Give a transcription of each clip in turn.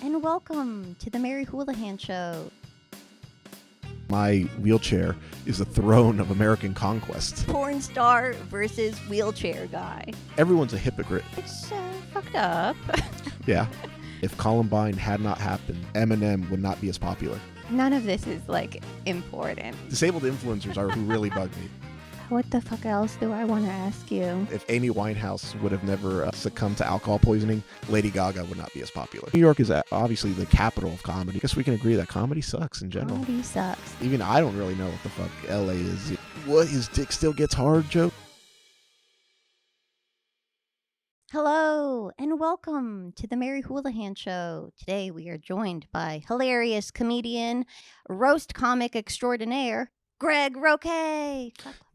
and welcome to the Mary Houlihan Show. My wheelchair is the throne of American conquest. Porn star versus wheelchair guy. Everyone's a hypocrite. It's fucked up. Yeah. If Columbine had not happened, Eminem would not be as popular. None of this is, important. Disabled influencers are who really bug me. What the fuck else do I want to ask you? If Amy Winehouse would have never succumbed to alcohol poisoning, Lady Gaga would not be as popular. New York is obviously the capital of comedy. I guess we can agree that comedy sucks in general. Comedy sucks. Even I don't really know what the fuck LA is. What, his dick still gets hard joke? Hello, and welcome to the Mary Houlihan Show. Today we are joined by hilarious comedian, roast comic extraordinaire, Greg Roque.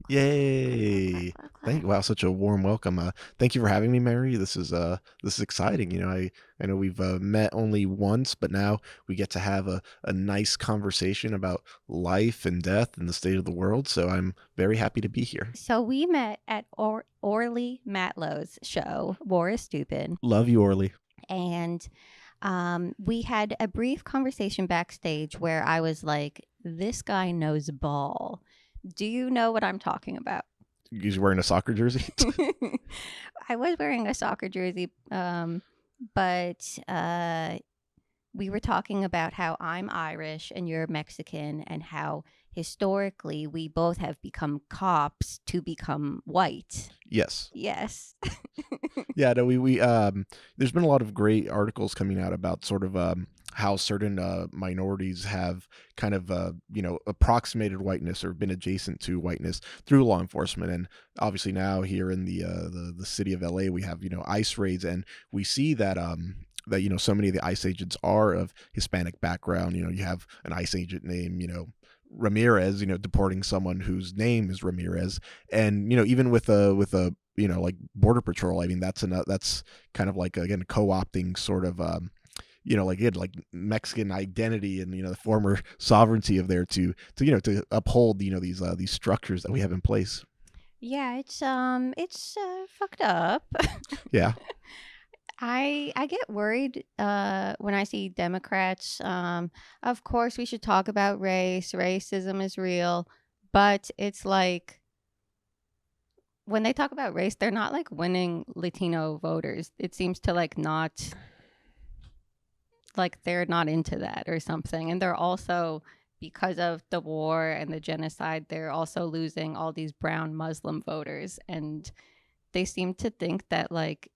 Yay! Wow, such a warm welcome. Thank you for having me, Mary. This is exciting. You know, I know we've met only once, but now we get to have a nice conversation about life and death and the state of the world. So I'm very happy to be here. So we met at Orly Matlow's show, War is Stupid. Love you, Orly. And we had a brief conversation backstage where I was like, this guy knows ball. Do you know what I'm talking about? You're wearing a soccer jersey? I was wearing a soccer jersey, but we were talking about how I'm Irish and you're Mexican and how historically we both have become cops to become white. Yes. Yes. Yeah, no, we there's been a lot of great articles coming out about sort of how certain minorities have kind of approximated whiteness or been adjacent to whiteness through law enforcement. And obviously now here in the city of LA, we have ICE raids, and we see that that so many of the ICE agents are of Hispanic background. You have an ICE agent named Ramirez, deporting someone whose name is Ramirez, and even with a like Border Patrol, I mean that's kind of like, again, co-opting sort of like Mexican identity and the former sovereignty of there to uphold these structures that we have in place. Yeah, it's fucked up. Yeah. I get worried when I see Democrats. Of course, we should talk about race. Racism is real, but it's like when they talk about race, they're not like winning Latino voters. It seems to not they're not into that or something. And they're also, because of the war and the genocide, they're also losing all these brown Muslim voters. And they seem to think that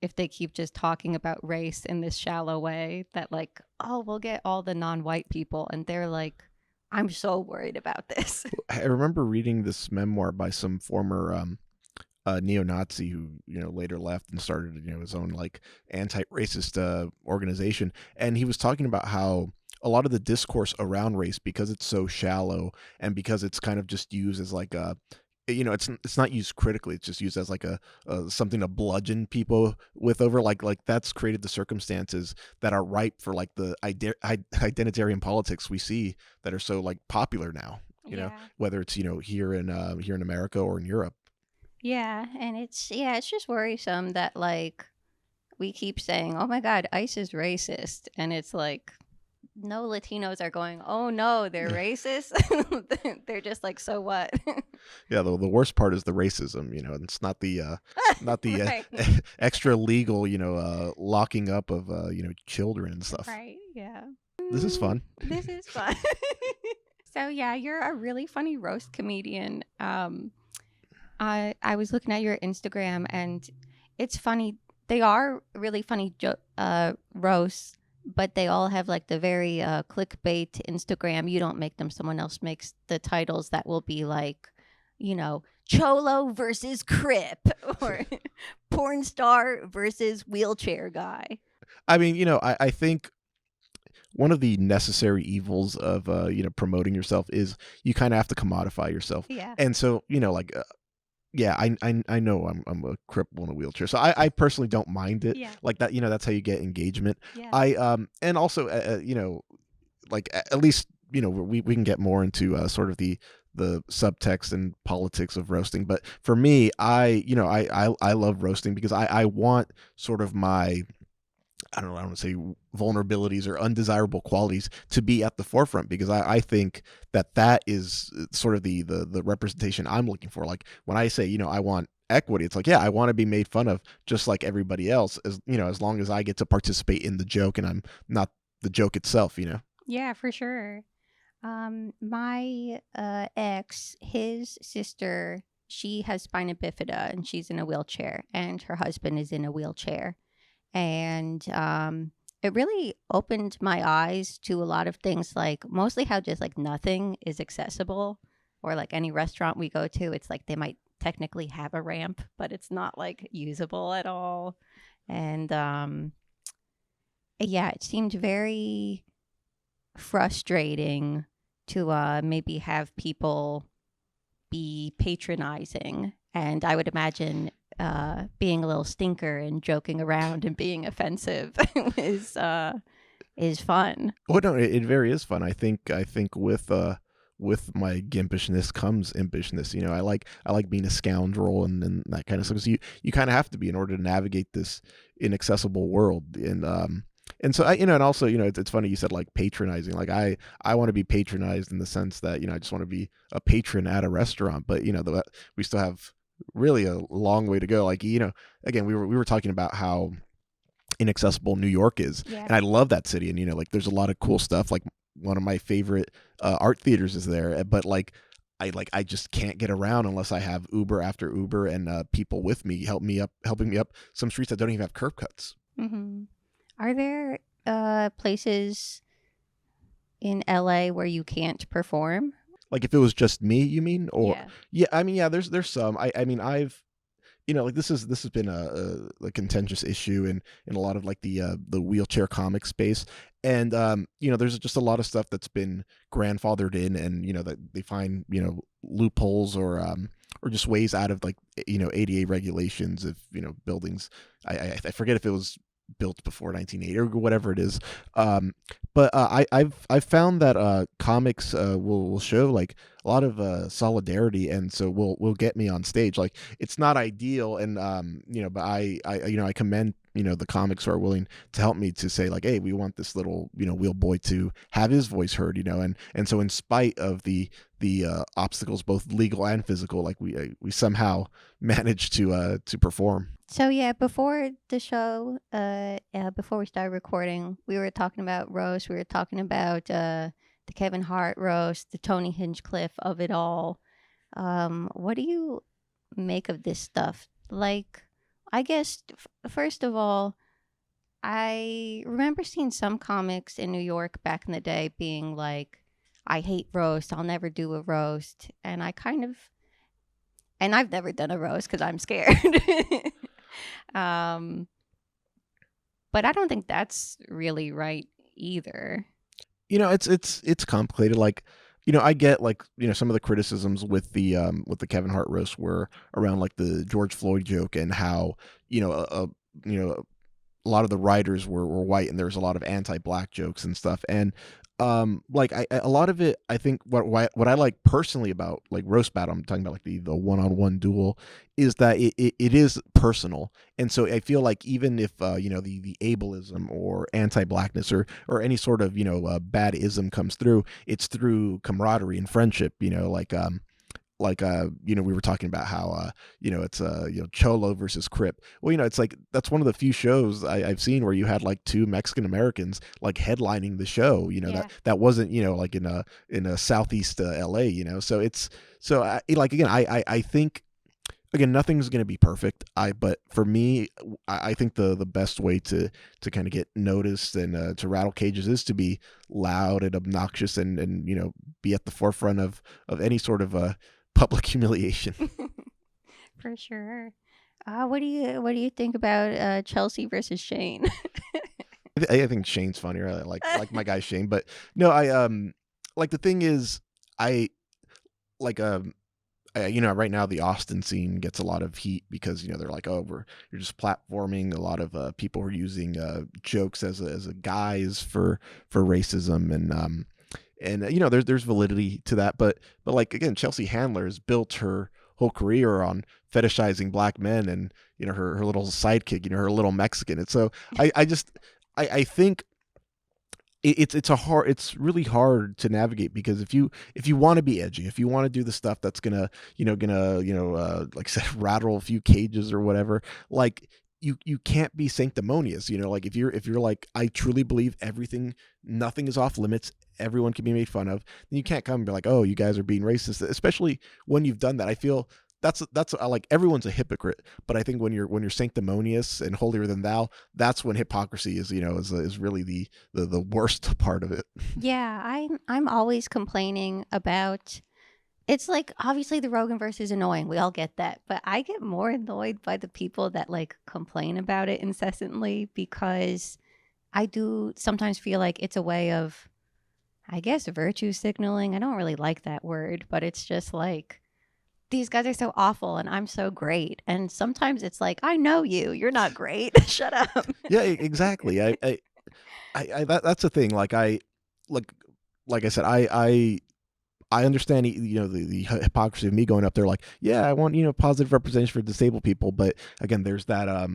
if they keep just talking about race in this shallow way, that we'll get all the non-white people. And they're like, I'm so worried about this. I remember reading this memoir by some former neo-Nazi who later left and started his own anti-racist organization, and he was talking about how a lot of the discourse around race, because it's so shallow and because it's kind of just used as it's not used critically, it's just used as a something to bludgeon people with over that's created the circumstances that are ripe for the identitarian politics we see that are so popular now, whether it's here in America or in Europe. Yeah, and it's just worrisome that we keep saying, oh my God, ICE is racist, and it's no Latinos are going, oh no, they're racist. They're just so what? Yeah, the worst part is the racism. It's not the Right. extra legal locking up of children and stuff. Right. Yeah. This is fun. This is fun. So yeah, you're a really funny roast comedian. I was looking at your Instagram, and it's funny. They are really funny roasts, but they all have the very clickbait Instagram. You don't make them. Someone else makes the titles that will be Cholo versus Crip or porn star versus wheelchair guy. I mean, I think one of the necessary evils of promoting yourself is you kind of have to commodify yourself. Yeah. And so yeah, I know I'm a cripple in a wheelchair, so I personally don't mind it. Yeah. That, that's how you get engagement. Yeah. And also at least we can get more into sort of the subtext and politics of roasting. But for me, I love roasting because I want sort of my I don't know, I don't want to say vulnerabilities or undesirable qualities to be at the forefront, because I think that that is sort of the representation I'm looking for. Like when I say, I want equity, it's like, yeah, I want to be made fun of just like everybody else, as as long as I get to participate in the joke and I'm not the joke itself. Yeah, for sure. My ex, his sister, she has spina bifida and she's in a wheelchair, and her husband is in a wheelchair. And it really opened my eyes to a lot of things, like mostly how just like nothing is accessible, or like any restaurant we go to, it's like they might technically have a ramp, but it's not like usable at all. And yeah, it seemed very frustrating to maybe have people be patronizing. And I would imagine being a little stinker and joking around and being offensive is fun. Well, no, it very is fun. I think with my gimpishness comes impishness. I like being a scoundrel and that kind of stuff. So you kind of have to be in order to navigate this inaccessible world. And so and also it's funny you said like patronizing. Like I want to be patronized in the sense that I just want to be a patron at a restaurant, but we still have really a long way to go. Like again, we were talking about how inaccessible New York is. Yeah. And I love that city. And like there's a lot of cool stuff. Like one of my favorite art theaters is there, but I just can't get around unless I have Uber after Uber and people with me helping me up some streets that don't even have curb cuts. Mm-hmm. Are there places in LA where you can't perform? Like if it was just me, you mean? Or Yeah. yeah, I mean, yeah, there's some. I mean, I've like this has been a contentious issue in a lot of like the wheelchair comic space. And there's just a lot of stuff that's been grandfathered in, and that they find loopholes or just ways out of like ADA regulations if buildings. I forget if it was built before 1980 or whatever it is. But I've found that comics will show like a lot of solidarity, and so will get me on stage. Like it's not ideal, and but I commend the comics who are willing to help me to say like, hey, we want this little wheel boy to have his voice heard, and so in spite of the obstacles, both legal and physical, like we somehow managed to perform. So yeah, before the show, before we started recording, we were talking about roast. We were talking about the Kevin Hart roast, the Tony Hinchcliffe of it all. What do you make of this stuff? Like, I guess first of all, I remember seeing some comics in New York back in the day being like, "I hate roast. I'll never do a roast," and I've never done a roast because I'm scared. um, but I don't think that's really right either. It's complicated. Like, I get like some of the criticisms with the Kevin Hart roast were around like the George Floyd joke, and how a lot of the writers were white, and there was a lot of anti-black jokes and stuff. And like a lot of it, I think what I like personally about like roast battle, I'm talking about like the one-on-one duel, is that it is personal. And so I feel like even if the ableism or anti-blackness or any sort of bad ism comes through, it's through camaraderie and friendship. We were talking about how it's Cholo versus Crip. Well, it's like that's one of the few shows I've seen where you had like two Mexican Americans like headlining the show. Yeah. That wasn't like in a southeast LA. So it's like again I think again nothing's gonna be perfect. But for me, I think the best way to kind of get noticed and to rattle cages is to be loud and obnoxious and be at the forefront of any sort of public humiliation. For sure. What do you think about Chelsea versus Shane? I think Shane's funnier. I like my guy Shane, but no, I like the thing is I like right now the Austin scene gets a lot of heat because they're like, oh, you're just platforming. A lot of people are using jokes as a guise for racism, and there's validity to that, but like again, Chelsea Handler has built her whole career on fetishizing black men and, her little sidekick, her little Mexican. And so I just, I think it's really hard to navigate, because if you want to be edgy, if you want to do the stuff that's gonna like I said, rattle a few cages or whatever, like you can't be sanctimonious. Like if you're like, I truly believe nothing is off limits, everyone can be made fun of, then you can't come and be like, oh, you guys are being racist, especially when you've done that. I feel that's like, everyone's a hypocrite, but I think when you're sanctimonious and holier than thou, that's when hypocrisy is really the worst part of it. Yeah, I'm always complaining about. It's like, obviously the Rogan verse is annoying. We all get that. But I get more annoyed by the people that like complain about it incessantly, because I do sometimes feel like it's a way of, I guess, virtue signaling. I don't really like that word, but it's just like, these guys are so awful and I'm so great. And sometimes it's like, I know you're not great. Shut up. Yeah, exactly. That's the thing. Like I said, I understand, the hypocrisy of me going up there like, yeah, I want, positive representation for disabled people. But again, there's that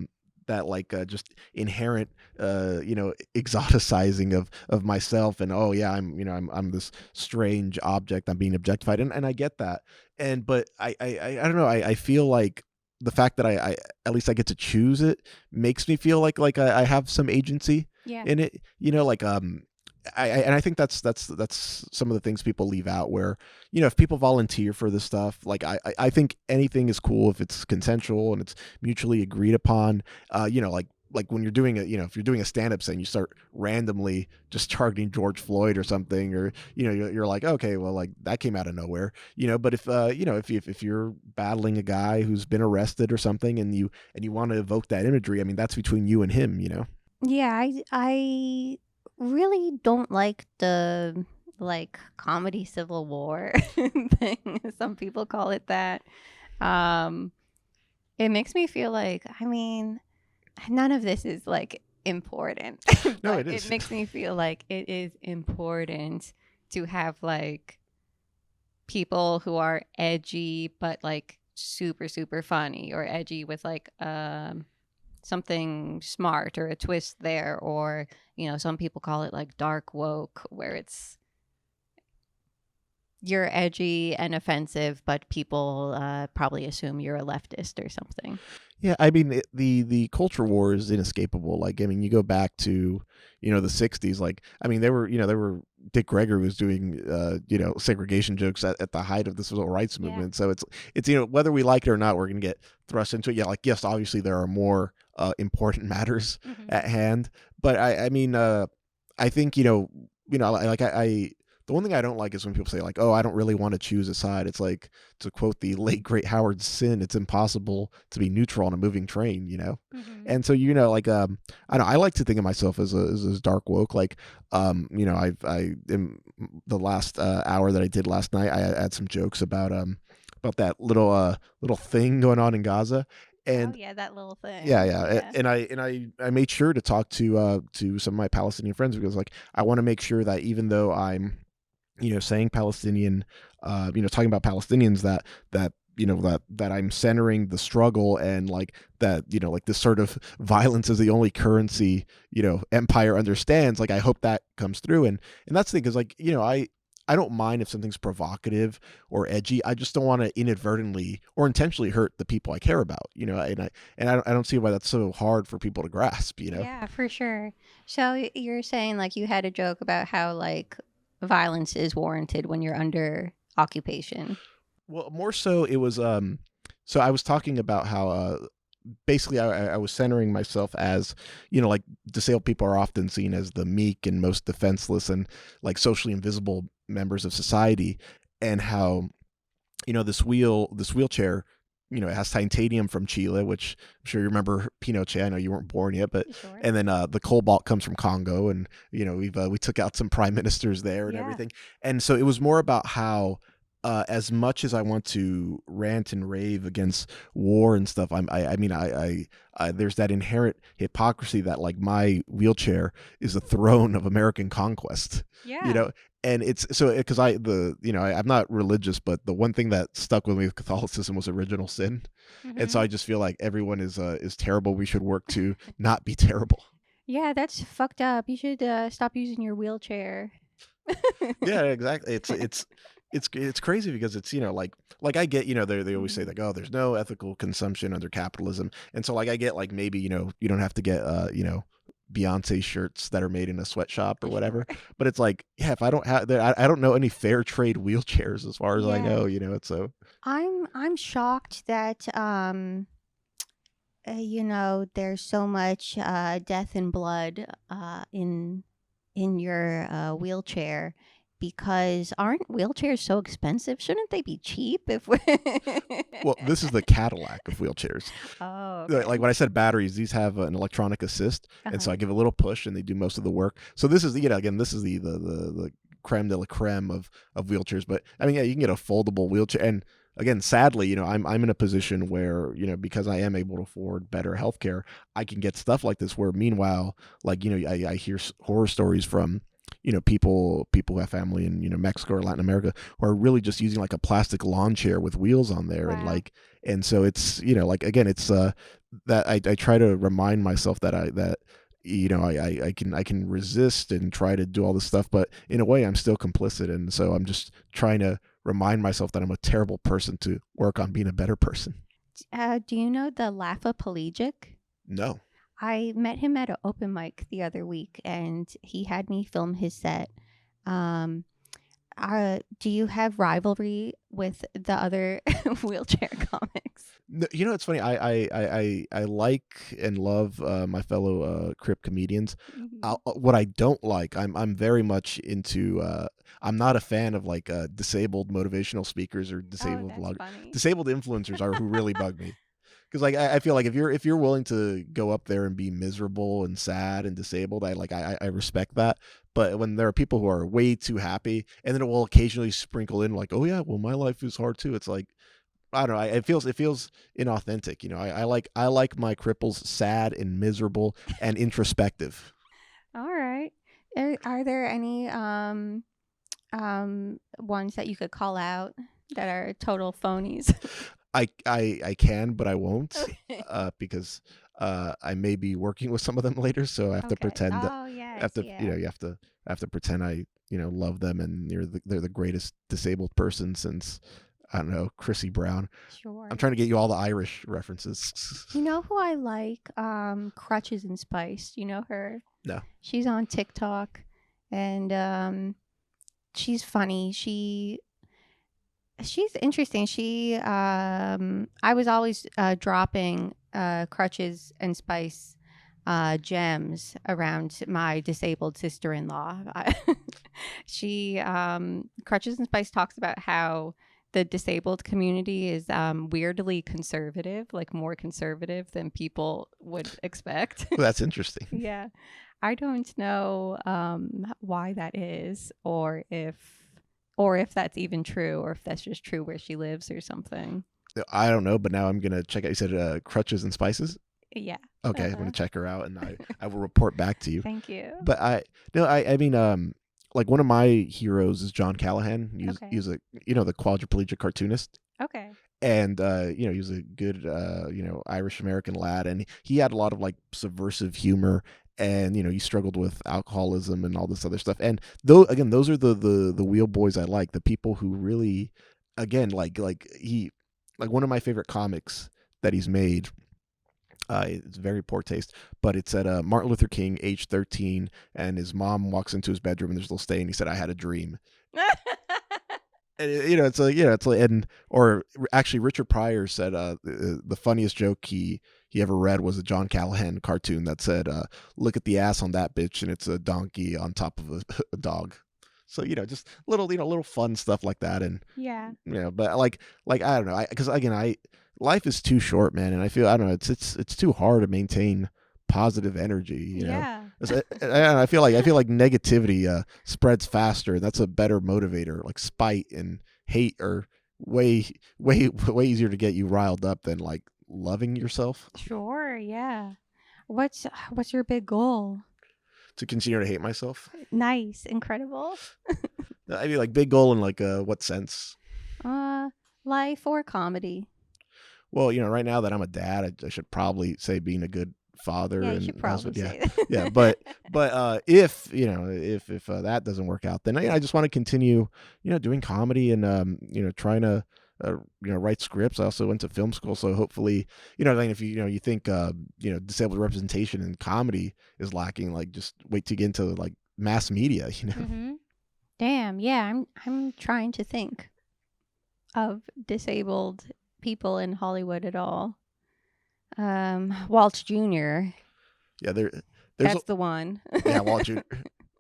like just inherent exoticizing of myself, and oh yeah, I'm this strange object, I'm being objectified, and I get that. But I don't know, I feel like the fact that I at least I get to choose it makes me feel like I have some agency Yeah. in it, like I think that's some of the things people leave out, where, if people volunteer for this stuff, like I think anything is cool if it's consensual and it's mutually agreed upon. Like when you're doing if you're doing a stand-up thing, you start randomly just targeting George Floyd or something, or you're like, okay, well, like that came out of nowhere, but if you're battling a guy who's been arrested or something, and you want to evoke that imagery, I mean, that's between you and him. Yeah, I really don't like the like comedy civil war thing. Some people call it that. It makes me feel like, I mean, none of this is like important. No, But it is. it makes me feel like it is important to have like people who are edgy but like super super funny, or edgy with like something smart or a twist there, or some people call it like dark woke, where it's, you're edgy and offensive but people probably assume you're a leftist or something. Yeah, I mean, the culture war is inescapable. Like, I mean, you go back to, the '60s. Like, I mean, there were Dick Gregory was doing, segregation jokes at the height of the civil rights Yeah. movement. So it's whether we like it or not, we're gonna get thrust into it. Yeah, like, yes, obviously there are more important matters at hand, but I mean, I think, like I the one thing I don't like is when people say like, oh, I don't really want to choose a side. It's like, to quote the late great Howard Zinn, it's impossible to be neutral on a moving train, And so, like, I don't know, I like to think of myself as dark woke. Like, I in the last hour that I did last night, I had some jokes about that little thing going on in Gaza. And oh yeah, that little thing. yeah. And I made sure to talk to some of my Palestinian friends, because like, I want to make sure that even though I'm, saying Palestinian, talking about Palestinians, that I'm centering the struggle, and like that, like this sort of violence is the only currency, empire understands. Like, I hope that comes through. And that's the thing, because like, I don't mind if something's provocative or edgy. I just don't want to inadvertently or intentionally hurt the people I care about, and I don't see why that's so hard for people to grasp, Yeah, for sure. So you're saying like you had a joke about how like violence is warranted when you're under occupation. Well, more so it was so I was talking about how basically I was centering myself as, like, disabled people are often seen as the meek and most defenseless and like socially invisible members of society, and how, this wheelchair, it has titanium from Chile, which I'm sure you remember Pinochet. I know you weren't born yet, but Sure. and then the cobalt comes from Congo, and we took out some prime ministers there and Yeah. everything. And so it was more about how as much as I want to rant and rave against war and stuff, I mean, there's that inherent hypocrisy that like my wheelchair is the throne of American conquest, you Yeah. know, and it's so because I'm not religious, but the one thing that stuck with me with Catholicism was original sin, and so Hmm. I just feel like everyone is terrible. We should work to not be terrible. Yeah, that's fucked up. You should stop using your wheelchair. Yeah, exactly. It's crazy because it's like I get they always say Mhm. like, oh, there's no ethical consumption under capitalism, and so like I get like maybe you don't have to get Beyonce shirts that are made in a sweatshop or Sure. whatever, but it's like, yeah, if I don't have I don't know any fair trade wheelchairs as far as I Yeah. know, it's so. I'm shocked that there's so much death and blood in your wheelchair, because aren't wheelchairs so expensive? Shouldn't they be cheap if we Well, this is the Cadillac of wheelchairs. Oh, Like okay. when I said batteries, these have an electronic assist, and so Uh-huh. I give a little push, and they do most of the work. So this is again, this is the creme de la creme of wheelchairs. But I mean, yeah, you can get a foldable wheelchair, and again, sadly, I'm in a position where because I am able to afford better healthcare, I can get stuff like this. Where meanwhile, like I hear horror stories from people who have family in Mexico or Latin America who are really just using like a plastic lawn chair with wheels on there, and Wow. like and so it's like again it's that I try to remind myself that I can resist and try to do all this stuff, but in a way I'm still complicit, and so I'm just trying to remind myself that I'm a terrible person to work on being a better person. Do you know the Laugh-A-Pelagic? No. I met him at an open mic the other week, and he had me film his set. Um, do you have rivalry with the other wheelchair comics? No, it's funny. I like and love my fellow Crip comedians. Mhm. What I don't like, I'm very much into. I'm not a fan of like disabled motivational speakers or Oh, disabled that's vlog. funny. Disabled influencers are who really bug me. Because like I feel like if you're willing to go up there and be miserable and sad and disabled, I respect that. But when there are people who are way too happy, and then it will occasionally sprinkle in like, oh yeah, well my life is hard too. It's like I don't know. It feels inauthentic. I like my cripples sad and miserable and introspective. All right. Are there any ones that you could call out that are total phonies? I can, but I won't, Okay. because I may be working with some of them later, so I have to Okay. pretend that Oh, I yes, have to yeah. I have to pretend I love them, and they're the greatest disabled person since I don't know, Chrissy Brown. I'm Sure. trying to get you all the Irish references. You know who I like? Crutches and Spice. You know her? No. She's on TikTok, and she's funny. She's interesting. I was always dropping Crutches and Spice gems around my disabled sister-in-law. She Crutches and Spice talks about how the disabled community is weirdly conservative, like more conservative than people would expect. Well, that's interesting. Yeah. I don't know why that is, or if that's even true, or if that's just true where she lives or something. I don't know, but now I'm gonna check out. You said Crutches and Spices. Yeah. Okay, I'm gonna Uh-huh. check her out, and I will report back to you. Thank you. But I mean like one of my heroes is John Callahan. Okay. He's a the quadriplegic cartoonist, Okay. and he was a good Irish American lad, and he had a lot of like subversive humor, and he struggled with alcoholism and all this other stuff. And though again, those are the wheel boys I like, the people who really, again, like one of my favorite comics that he's made. It's very poor taste, but it said Martin Luther King, age 13, and his mom walks into his bedroom and there's a little stain. He said, "I had a dream." And it's like it's like, and or actually Richard Pryor said the funniest joke he ever read was a John Callahan cartoon that said, "Look at the ass on that bitch, and it's a donkey on top of a dog." So just little fun stuff like that, and Yeah. but like I don't know, because again life is too short, man, and I don't know, it's too hard to maintain positive energy. Yeah. And I feel like negativity spreads faster, and that's a better motivator, like spite and hate are way easier to get you riled up than like loving yourself. Sure, yeah. What's your big goal? To continue to hate myself. Nice, incredible. I mean, like big goal in like what sense? Life or comedy? Well, right now that I'm a dad, I should probably say being a good father Yeah, you and should probably husband. say that. Yeah, but if if that doesn't work out, then I just want to continue doing comedy and trying to write scripts. I also went to film school, so hopefully like if you think disabled representation in comedy is lacking, like just wait to get into like mass media. Mm-hmm. Damn, yeah, I'm trying to think of disabled people in Hollywood at all. Walt Jr. Yeah, there's That's the one. yeah, Walt Jr.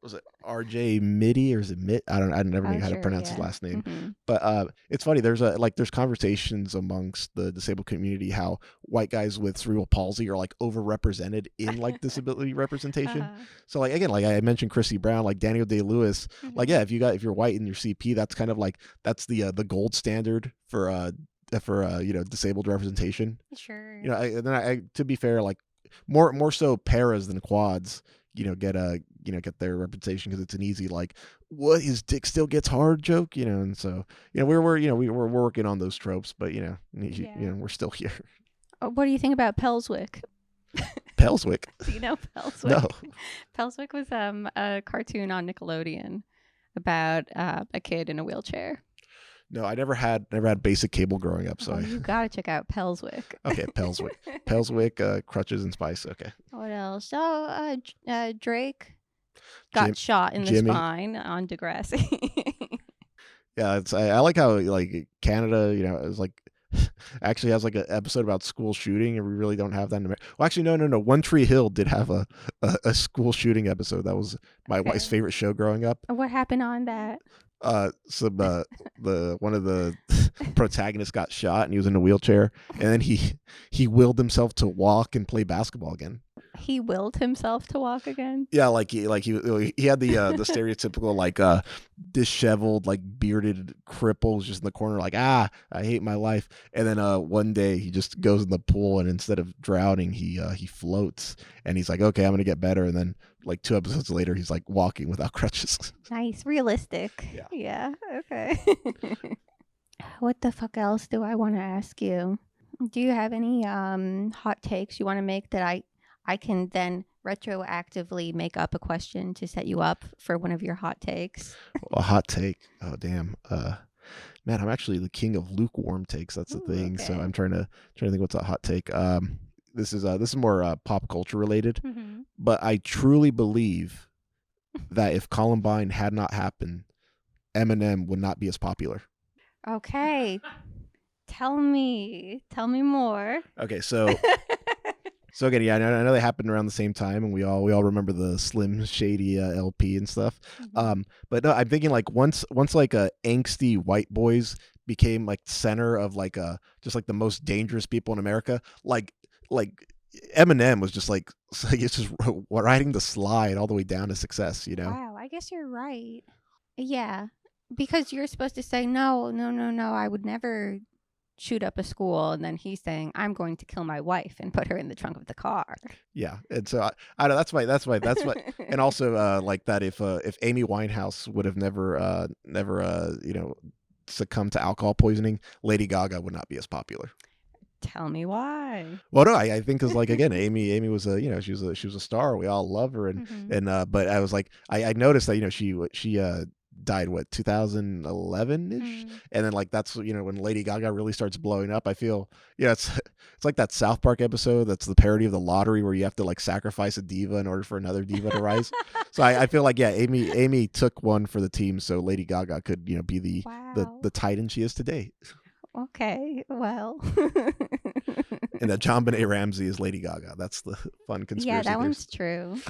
Was it RJ Mitty or is it Mitt? I never knew how to Sure, pronounce yeah. his last name. Mm-hmm. But it's funny. There's conversations amongst the disabled community how white guys with cerebral palsy are like overrepresented in like disability representation. Uh-huh. So like again, like I mentioned, Chrissy Brown, like Daniel Day-Lewis, like yeah, if you're white and you're CP, that's kind of like that's the gold standard for disabled representation. Sure. To be fair, like more so paras than quads get their reputation because it's an easy like what his dick still gets hard joke, and so we're working on those tropes, but we're still here. What do you think about Pelswick? Pelswick? Do you know Pelswick? No. Pelswick was a cartoon on Nickelodeon about a kid in a wheelchair. No, I never had basic cable growing up, so you gotta check out Pelswick. Okay, Pelswick, Crutches and Spice. Okay. What else? Drake got shot in the spine on Degrassi. Yeah, I like how like Canada, is like actually has like an episode about school shooting, and we really don't have that in America. Well, actually, no. One Tree Hill did have a school shooting episode. That was my wife's favorite show growing up. What happened on that? One of the protagonists got shot and he was in a wheelchair, and then he willed himself to walk and play basketball again. He willed himself to walk again? Yeah, like he had the stereotypical like disheveled like bearded cripple just in the corner like I hate my life, and then one day he just goes in the pool and instead of drowning he floats and he's like, okay, I'm gonna get better, and then like 2 episodes later he's like walking without crutches. Nice, realistic. Yeah, okay. What the fuck else do I want to ask you? Do you have any hot takes you want to make that I can then retroactively make up a question to set you up for one of your hot takes? A hot take? Oh damn. Man, I'm actually the king of lukewarm takes. That's the thing. Okay. So I'm trying to think what's a hot take. This is more pop culture related, but I truly believe that if Columbine had not happened, Eminem would not be as popular. Okay. Tell me more. Okay, so again, yeah, I know they happened around the same time, and we all remember the Slim Shady LP and stuff. But no, I'm thinking like once like angsty white boys became like center of like just like the most dangerous people in America, like Eminem was just like it's just riding the slide all the way down to success, Wow, I guess you're right. Yeah, because you're supposed to say no, I would never shoot up a school, and then he's saying I'm going to kill my wife and put her in the trunk of the car. Yeah, and so I know that's why and also like that if Amy Winehouse would have never succumbed to alcohol poisoning, Lady Gaga would not be as popular. Tell me why. Well, no, I think because like again, Amy was she was a star. We all love her, and but I was like I noticed that she died 2011-ish, and then like that's when Lady Gaga really starts blowing up. I feel it's like that South Park episode that's the parody of the lottery where you have to like sacrifice a diva in order for another diva to rise. So I feel like Amy took one for the team so Lady Gaga could be the titan she is today. Okay, well. And that John Benet Ramsey is Lady Gaga. That's the fun conspiracy. Yeah, that one's true.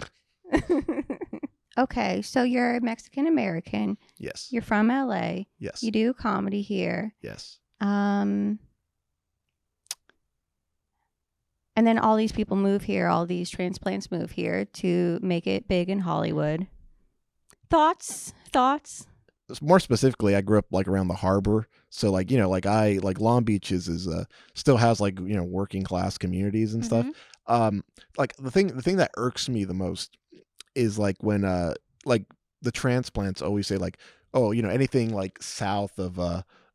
Okay, so you're Mexican American. Yes. You're from LA. Yes. You do comedy here. Yes. And then all these people move here, all these transplants move here to make it big in Hollywood. Thoughts? more specifically, I grew up like around the harbor, so like like I like Long Beach is still has like working class communities and stuff. Mm-hmm. Um, like the thing that irks me the most is like when like the transplants always say like, oh, anything like south of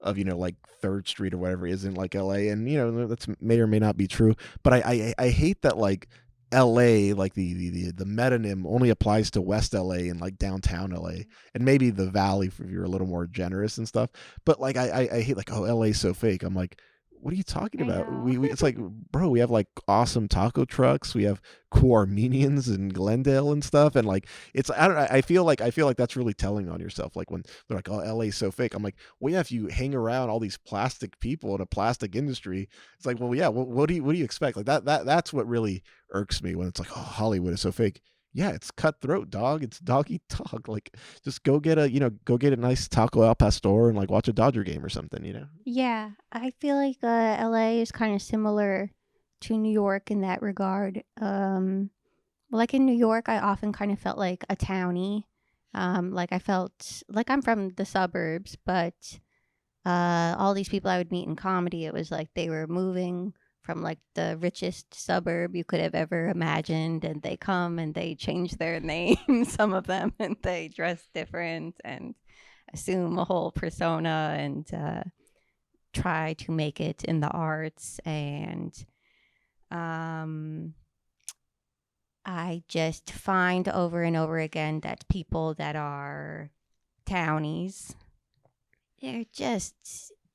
like Third Street or whatever isn't like LA, and that's may or may not be true, but I hate that like LA, like the metonym only applies to West LA and like downtown LA and maybe the valley if you're a little more generous and stuff. But like I hate like, oh, LA's so fake. I'm like, what are you talking I about? know. We it's like, bro, we have like awesome taco trucks. We have cool Armenians in Glendale and stuff. And like, it's, I don't know. I feel like that's really telling on yourself. Like when they're like, oh, LA's so fake. I'm like, well, yeah, if you hang around all these plastic people in a plastic industry, it's like, well, yeah, what do you expect? Like that's what really irks me when it's like, oh, Hollywood is so fake. Yeah, it's cutthroat, dog. It's dog eat dog. Like, just go get a nice taco al pastor and like watch a Dodger game or something. Yeah, I feel like LA is kind of similar to New York in that regard. Like in New York, I often kind of felt like a townie. Like I felt like I'm from the suburbs, but all these people I would meet in comedy, it was like they were moving from like the richest suburb you could have ever imagined, and they come and they change their name, some of them, and they dress different and assume a whole persona and try to make it in the arts. And um, I just find over and over again that people that are townies, they're just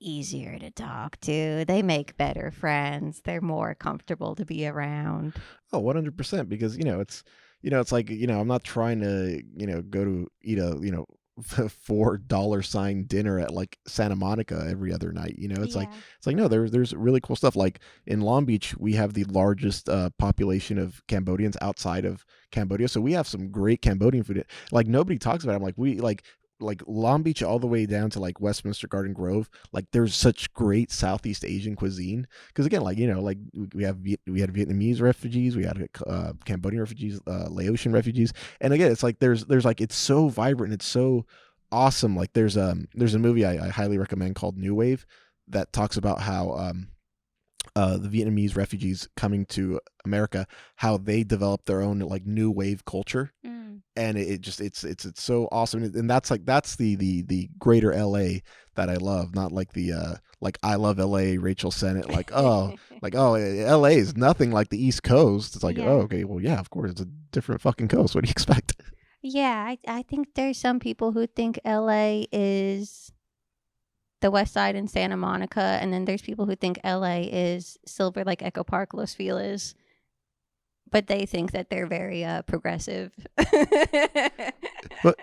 easier to talk to. They make better friends. They're more comfortable to be around. Oh, 100%, because it's like, I'm not trying to, go to eat a, $4 sign dinner at like Santa Monica every other night. Yeah. It's like, no, there's really cool stuff. Like in Long Beach, we have the largest population of Cambodians outside of Cambodia. So we have some great Cambodian food. Like nobody talks about it. I'm like, we like Long Beach all the way down to like Westminster Garden Grove, like there's such great Southeast Asian cuisine. Because again, like like we had Vietnamese refugees, we had Cambodian refugees, Laotian refugees, and again, it's like there's like it's so vibrant, and it's so awesome. Like there's a movie I highly recommend called New Wave that talks about how the Vietnamese refugees coming to America, how they developed their own like new wave culture, Mm. and it just it's so awesome. And that's the greater LA that I love, not like the like I love LA Rachel Sennett, like, oh, like, oh, LA is nothing like the East Coast. It's like, oh, Yeah. okay, well, yeah, of course it's a different fucking coast. What do you expect? Yeah, I think there's some people who think LA is the West Side and Santa Monica, and then there's people who think LA is Silver Lake, Echo Park, Los Feliz, but they think that they're very progressive. But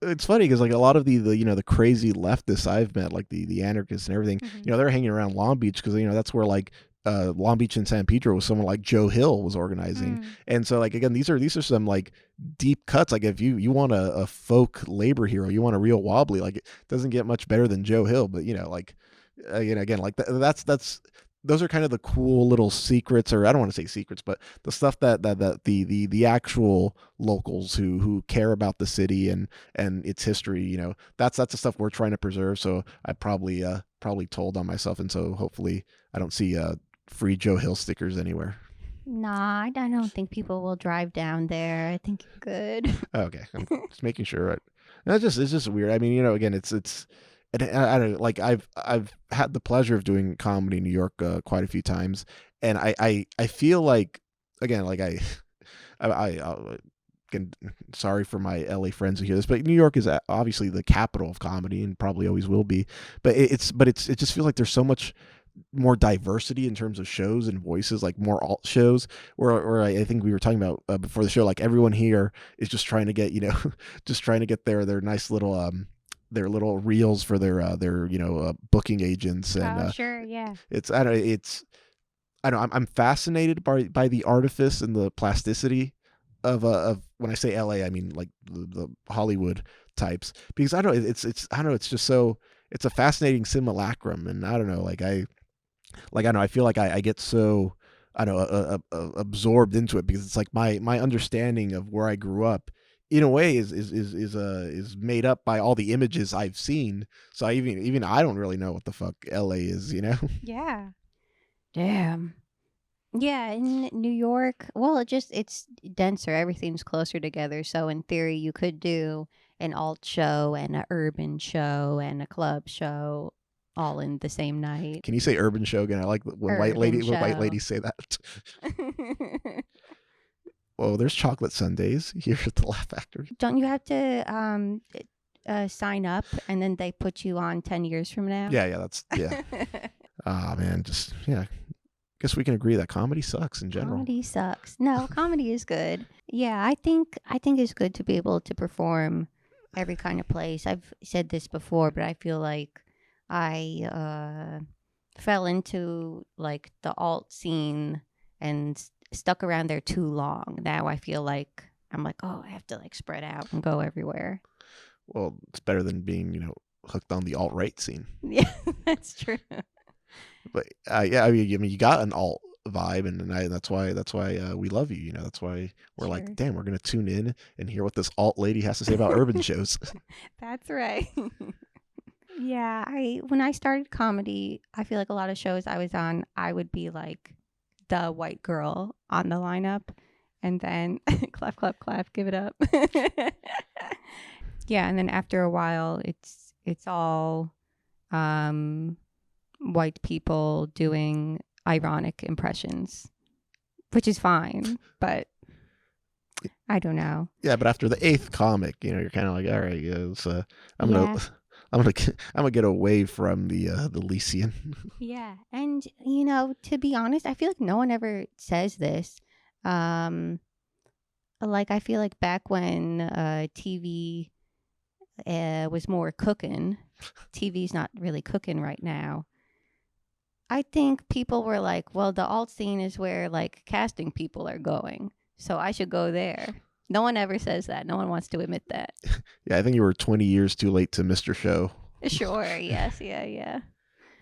it's funny because like a lot of the crazy leftists I've met, like the anarchists and everything, Hmm. they're hanging around Long Beach because that's where like Long Beach and San Pedro was someone like Joe Hill was organizing. Mm. And so like again, these are some like deep cuts. Like if you want a folk labor hero, you want a real wobbly, like it doesn't get much better than Joe Hill. But like again, like that's those are kind of the cool little secrets, or I don't want to say secrets, but the stuff that the actual locals who care about the city and its history, that's the stuff we're trying to preserve. So I probably told on myself, and so hopefully I don't see free Joe Hill stickers anywhere. Nah, I don't think people will drive down there. I think you're good. Okay, I'm just making sure. Right? It's just weird. I mean, again, it's and I don't like I've had the pleasure of doing comedy in New York quite a few times, and I feel like again like I again, sorry for my LA friends who hear this, but New York is obviously the capital of comedy and probably always will be. But it just feels like there's so much more diversity in terms of shows and voices, like more alt shows, where I think we were talking about before the show, like everyone here is just trying to get just trying to get their nice little their little reels for their booking agents, and Oh, sure, yeah. it's I don't know, I'm fascinated by the artifice and the plasticity of when I say LA, I mean like the Hollywood types, because I don't know, it's I don't know, it's just so it's a fascinating simulacrum, and I don't know, like I know I feel like I get so I don't know absorbed into it, because it's like my understanding of where I grew up in a way is made up by all the images I've seen. So even I don't really know what the fuck LA is, you know? Yeah. Damn. Yeah, in New York, well, it's denser. Everything's closer together. So in theory, you could do an alt show and a urban show and a club show all in the same night. Can you say urban show again? I like when Urban white show. ladies say that. Well, there's chocolate sundaes here at the Laugh Factory. Don't you have to sign up and then they put you on 10 years from now? Yeah. Man, guess we can agree that comedy sucks in general. Comedy sucks. No, comedy is good. Yeah, I think it's good to be able to perform every kind of place. I've said this before, but I feel like I fell into like the alt scene and stuck around there too long. Now I feel like I'm like, oh, I have to like spread out and go everywhere. Well, it's better than being, hooked on the alt-right scene. Yeah, that's true. But yeah, I mean, you got an alt vibe, and that's why we love you. That's why we're like, Sure. damn, we're gonna tune in and hear what this alt lady has to say about urban shows. That's right. Yeah, when I started comedy, I feel like a lot of shows I was on, I would be like the white girl on the lineup, and then clap, clap, clap, give it up. Yeah, and then after a while, it's all white people doing ironic impressions, which is fine, but I don't know. Yeah, but after the 8th comic, you're kind of like, all right, I'm gonna get away from the Lycian. Yeah, and to be honest, I feel like no one ever says this. Like I feel like back when TV was more cooking, TV's not really cooking right now. I think people were like, well, the alt scene is where like casting people are going, so I should go there. No one ever says that. No one wants to admit that. Yeah, I think you were 20 years too late to Mr. Show. Sure, yes, yeah.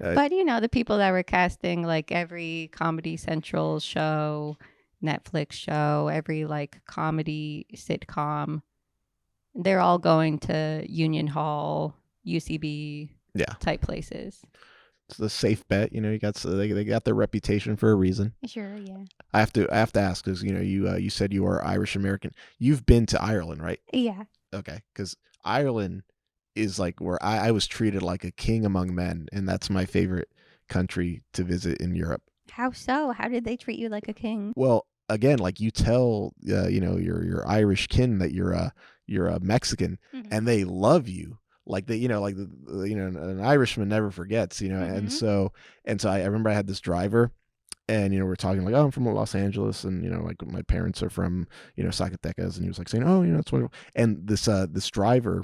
But the people that were casting like every Comedy Central show, Netflix show, every like comedy sitcom, they're all going to Union Hall, UCB, type places. It's a safe bet, you got they got their reputation for a reason. Sure, yeah. I have to ask because you said you are Irish American. You've been to Ireland, right? Yeah. Okay, because Ireland is like where I was treated like a king among men, and that's my favorite country to visit in Europe. How so? How did they treat you like a king? Well, again, like you tell your Irish kin that you're a Mexican, and they love you. Like an Irishman never forgets, and so I remember I had this driver, and we're talking like, oh, I'm from Los Angeles, and like my parents are from Zacatecas, and he was like saying, oh, it's wonderful, and this driver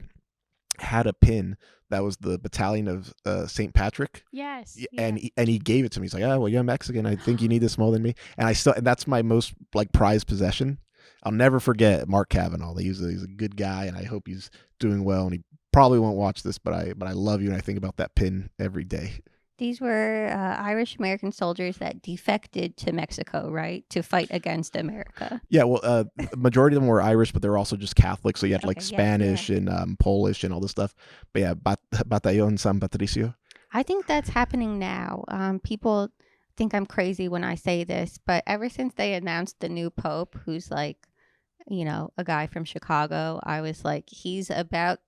had a pin that was the Battalion of Saint Patrick. Yes. And he gave it to me. He's like, oh, well, you're Mexican. I think you need this more than me. And that's my most like prized possession. I'll never forget Mark Cavanaugh. He's a good guy, and I hope he's doing well. And he probably won't watch this, but I love you, and I think about that pin every day. These were Irish American soldiers that defected to Mexico, right, to fight against America. Yeah, well, majority of them were Irish, but they were also just Catholic. So you had like Spanish and Polish and all this stuff. But yeah, Battalion San Patricio. I think that's happening now. People think I'm crazy when I say this, but ever since they announced the new pope, who's like, a guy from Chicago, I was like, he's about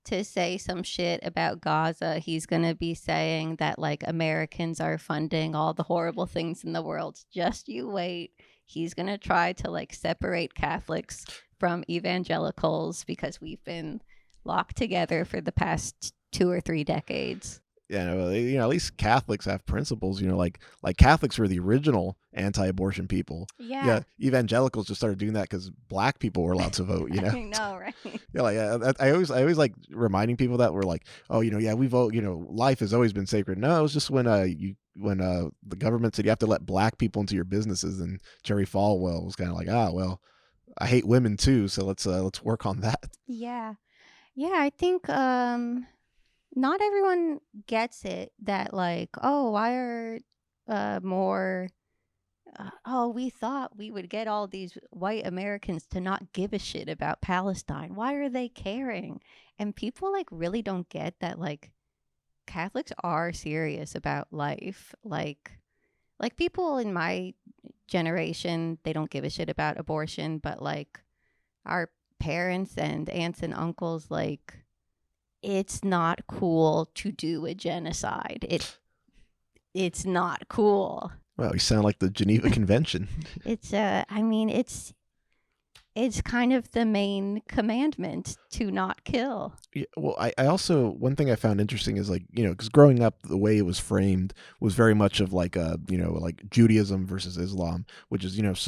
to say some shit about Gaza. He's going to be saying that like Americans are funding all the horrible things in the world. Just you wait. He's going to try to like separate Catholics from evangelicals because we've been locked together for the past 2 or 3 decades. Yeah, at least Catholics have principles. Like Catholics were the original anti-abortion people. Yeah. Evangelicals just started doing that because black people were allowed to vote. I know, right? Yeah, like I always like reminding people that we're like, oh, we vote. Life has always been sacred. No, it was just when the government said you have to let black people into your businesses, and Jerry Falwell was kind of like, well, I hate women too, so let's work on that. Yeah, I think not everyone gets it that like, oh, why are more oh, we thought we would get all these white Americans to not give a shit about Palestine. Why are they caring? And people like really don't get that like Catholics are serious about life. Like people in my generation, they don't give a shit about abortion, but like our parents and aunts and uncles, like it's not cool to do a genocide. It's not cool. Well, you sound like the Geneva Convention. I mean, it's kind of the main commandment to not kill. Yeah, well, I also, one thing I found interesting is like, because growing up, the way it was framed was very much of like like Judaism versus Islam, which is, it's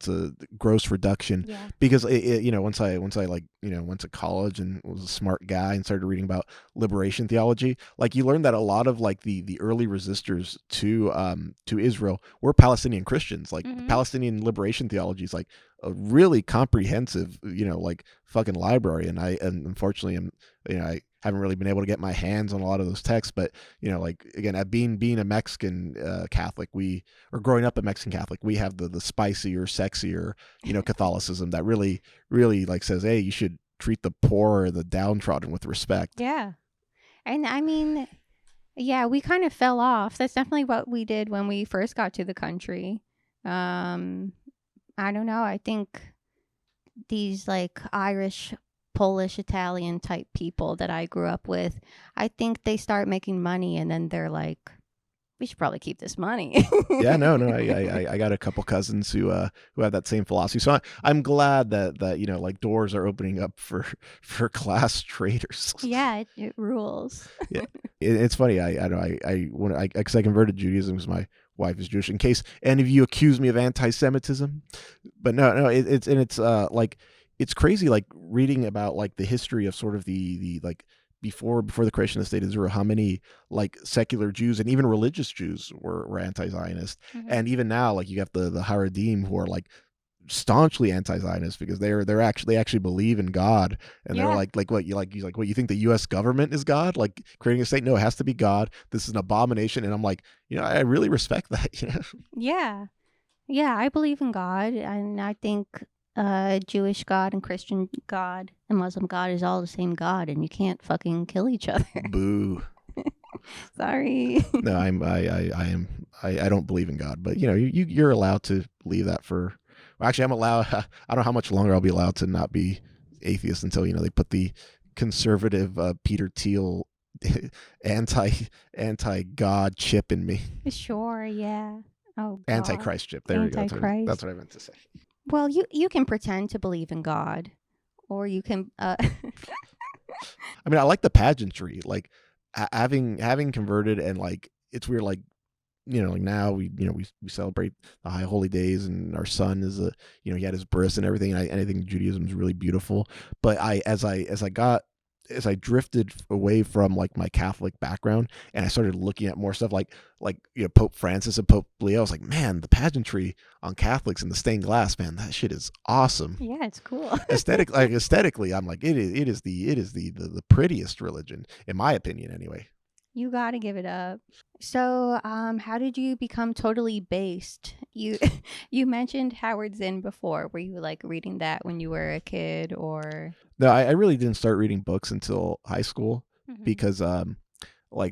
a gross reduction. Yeah. Because once I like, went to college and was a smart guy and started reading about liberation theology, like you learned that a lot of like the early resistors to Israel were Palestinian Christians. Like the Palestinian liberation theology is like a really comprehensive, like fucking library. And unfortunately I haven't really been able to get my hands on a lot of those texts, but like again, at being a Mexican Catholic, or growing up a Mexican Catholic, we have the spicier, sexier, Catholicism that really, really like says, hey, you should treat the poor and the downtrodden with respect. Yeah. And I mean, yeah, we kind of fell off. That's definitely what we did when we first got to the country. I don't know. I think these like Irish, Polish, Italian type people that I grew up with, I think they start making money and then they're like, we should probably keep this money. Yeah, no. I got a couple cousins who have that same philosophy. So I'm glad that like doors are opening up for class traders. Yeah, it rules. Yeah, it's funny. Because I converted Judaism because my wife is Jewish. In case any of you accuse me of anti-Semitism, but no, it's like it's crazy. Like reading about like the history of sort of the like before the creation of the state of Israel, how many like secular Jews and even religious Jews were anti-Zionist, and even now like you got the Haredim who are like staunchly anti-Zionist because they actually believe in God, and they're like what you think the U.S. government is God, like creating a state? No, it has to be God. This is an abomination. And I'm like, I really respect that. Yeah, I believe in God, and I think Jewish God and Christian God and Muslim God is all the same God, and you can't fucking kill each other. Boo. Sorry. No, I don't believe in God, but you're allowed to believe that for. Well, actually, I'm allowed. I don't know how much longer I'll be allowed to not be atheist until they put the conservative Peter Thiel anti God chip in me. Sure. Yeah. Oh, God. Antichrist chip. There we go. That's what I meant to say. Well, you can pretend to believe in God, or you can. I mean, I like the pageantry, like having converted, and like it's weird, like like now we celebrate the high holy days, and our son is he had his bris and everything, and I think Judaism is really beautiful. But as I drifted away from like my Catholic background, and I started looking at more stuff like Pope Francis and Pope Leo, I was like, man, the pageantry on Catholics and the stained glass, man, that shit is awesome. Yeah, it's cool. Aesthetically, I'm like, it is the prettiest religion, in my opinion, anyway. You gotta give it up. So, how did you become totally based? You mentioned Howard Zinn before. Were you like reading that when you were a kid, or? No, I really didn't start reading books until high school because I'm a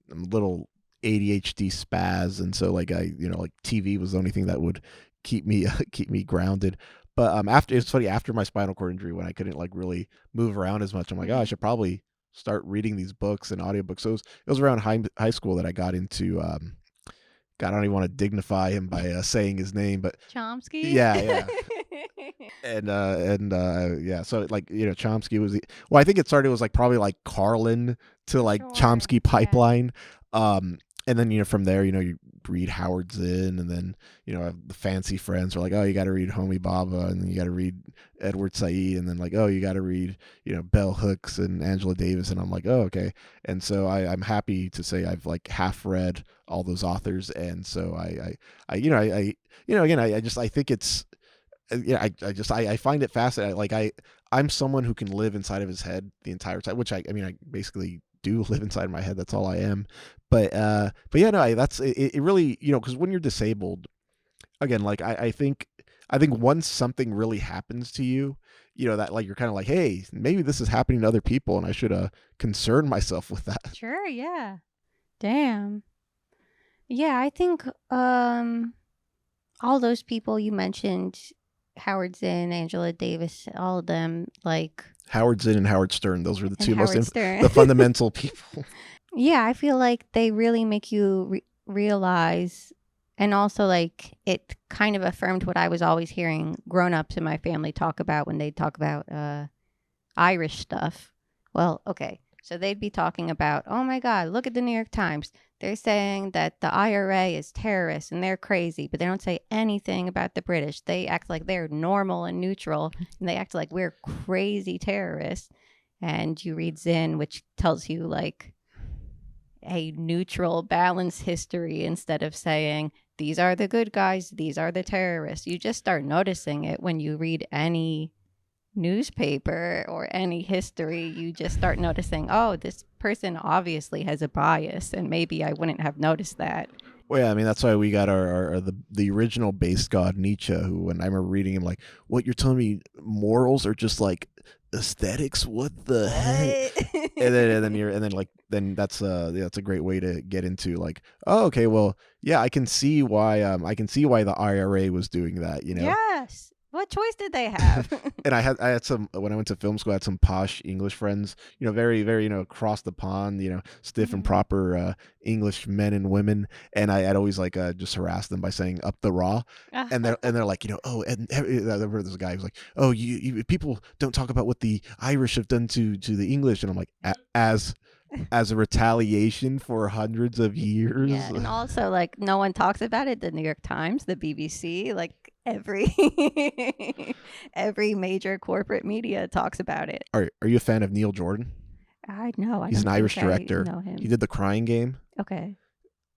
little ADHD spaz, and so like like TV was the only thing that would keep me grounded. But after my spinal cord injury, when I couldn't like really move around as much, I'm like, oh, I should probably start reading these books and audiobooks. So it was around high school that I got into God, I don't even want to dignify him by saying his name, but Chomsky. Yeah. and yeah, so like Chomsky was I think it started was like probably like Carlin to like Chomsky pipeline. And then from there you read Howard Zinn, and then the fancy friends are like, oh, you got to read Homi Bhabha, and then you got to read Edward Said, and then like, oh, you got to read Bell Hooks and Angela Davis, and I'm like, oh, okay. And so I'm happy to say I've like half read all those authors, and so I think it's I find it fascinating. Like I'm someone who can live inside of his head the entire time, which I basically do live inside my head. That's all I am. But yeah, no, that's it really, because when you're disabled, again, like I think once something really happens to you, that like you're kind of like, hey, maybe this is happening to other people, and I should concern myself with that. Sure, yeah. Damn. Yeah, I think all those people you mentioned, Howard Zinn, Angela Davis, all of them, like Howard Zinn and Howard Stern, those are the two most Stern. the fundamental people. Yeah, I feel like they really make you realize, and also like it kind of affirmed what I was always hearing grown-ups in my family talk about when they talk about Irish stuff. Well, okay, so they'd be talking about, oh my God, look at the New York Times. They're saying that the IRA is terrorists and they're crazy, but they don't say anything about the British. They act like they're normal and neutral, and they act like we're crazy terrorists. And you read Zinn, which tells you like a neutral, balanced history instead of saying, these are the good guys, these are the terrorists. You just start noticing it when you read any newspaper or any history. You just start noticing, oh, this person obviously has a bias, and maybe I wouldn't have noticed that. Well, yeah, I mean, that's why we got the original base god Nietzsche, who, when I remember reading him, like, what, you're telling me morals are just like aesthetics? What the heck? and then that's a great way to get into like, oh, okay, well, yeah, I can see why the IRA was doing that, Yes. What choice did they have? And I had some, when I went to film school, I had some posh English friends, very, very, across the pond, stiff and proper English men and women. And I'd always like just harass them by saying up the raw. And they're like, oh, and there's a guy who's like, oh, you people don't talk about what the Irish have done to the English. And I'm like, as a retaliation for hundreds of years. Yeah, and also like no one talks about it. The New York Times, the BBC, like every major corporate media talks about it. Are you a fan of Neil Jordan? I know. He's an Irish director. Know him. He did The Crying Game. Okay.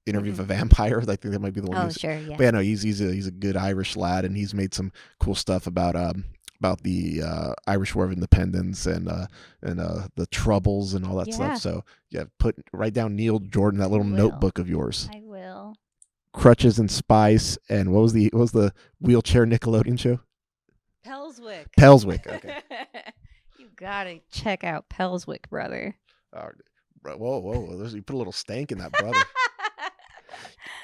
Interview of a Vampire. I think that might be the one. Oh, sure, yeah. But yeah, no, he's a good Irish lad, and he's made some cool stuff about the Irish War of Independence and the Troubles and all that stuff. So yeah, write down Neil Jordan, that little notebook of yours. I will. Crutches and Spice, and what was the wheelchair Nickelodeon show? Pelswick. Okay. You gotta check out Pelswick, brother. Whoa! You put a little stank in that, brother.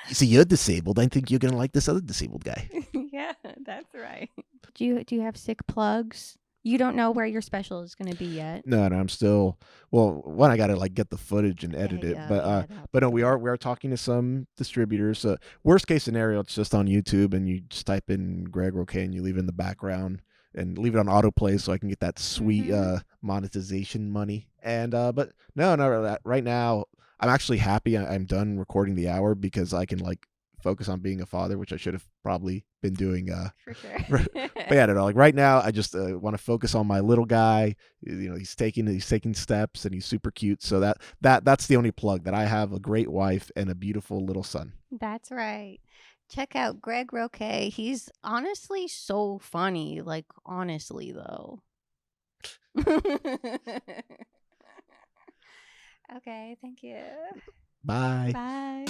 You see, you're disabled. I think you're gonna like this other disabled guy. Yeah, that's right. Do you have sick plugs? You don't know where your special is going to be yet. No, I'm still. Well, one, I gotta like get the footage and edit it, but no, we are talking to some distributors. Worst case scenario, it's just on YouTube, and you just type in Greg Roque and you leave it in the background and leave it on autoplay so I can get that sweet monetization money. And but no, right now I'm actually happy I'm done recording the hour because I can like focus on being a father, which I should have probably been doing for sure. But yeah, I don't know, like right now I just want to focus on my little guy. He's taking steps and he's super cute, so that's the only plug, that I have a great wife and a beautiful little son. That's right. Check out Greg Roque. He's honestly so funny, like honestly though. Okay, thank you. Bye. Bye.